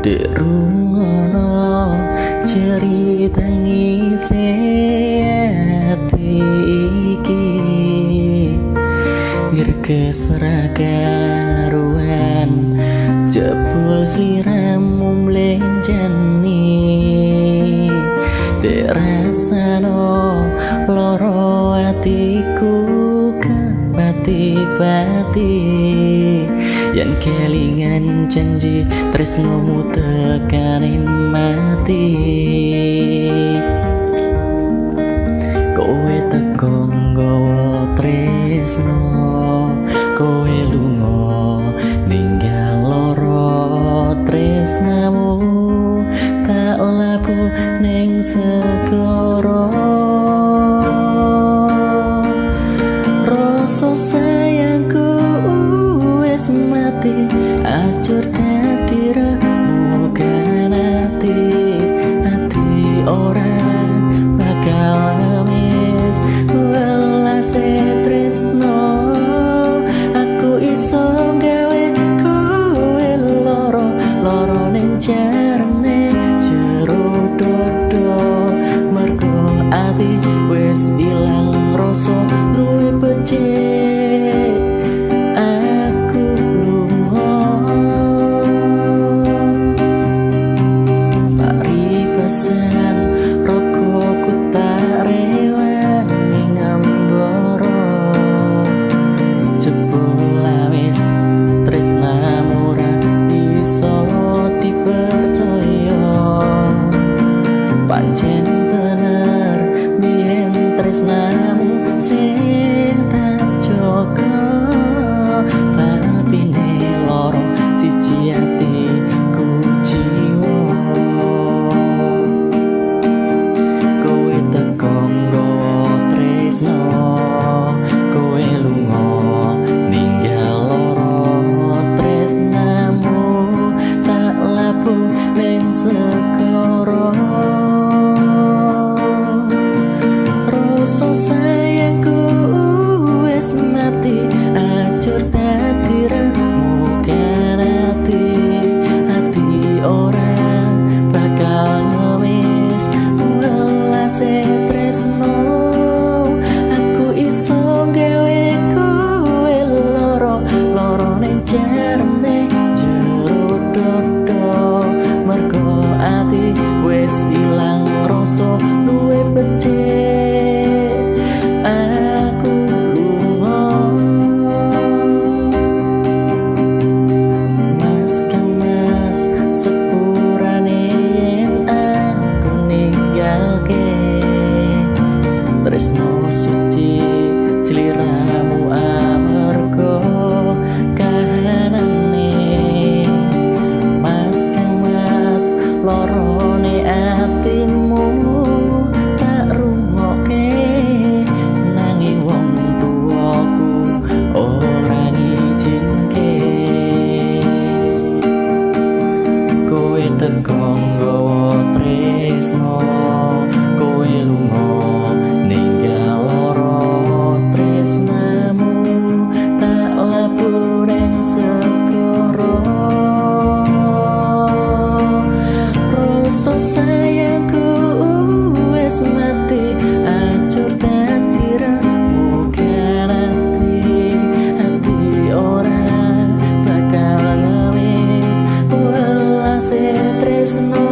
Derungono cerita ngisi hati iki ngirkesra karuan jebul siramu mlenjani derasano loro atiku bati-bati yen kelingan janji tresnomu tekaning mati kowe teko nggawa tresno kowe lunga ninggal loro tresnamu tak laku ning segara rasa sayangku wis mati acur dadi remu kan ati ora bakal ngemis welas tresno aku iso gawe kowe loro ning jarane jero dodo mergo ati wis ilang rasa luwih becik aku lunga paribasan rokoku tak rewangi ngambara jebul wis tresnamu ra iso dipercaya pancen bener biyen tresnamu sing tak jaga tapi ne loro siji atiku jiwa kowe teko nggawa tresno kowe lunga ninggal loro tresnamu tak labu ning segara rasa sayangku wis mati acur dadi remu kan ati ora bakal ngemis welas tresno aku iso gawe kowe loro ning jarane jero dodo mergo ati wis ilang rasa luwih becik aku lunga mas kemas sepurane yen aku ninggalke tresno suci sliramu amarga kahanane mas kemas lorone atimu tak rungokke nanging wong tuaku ora ngizinke kowe teko nggawa tresno kowe lunga ninggal loro tresnamu tak labu ning segara rasa sayangku wis mati acur dadi remu kan ati ora bakal ngemis welas tresno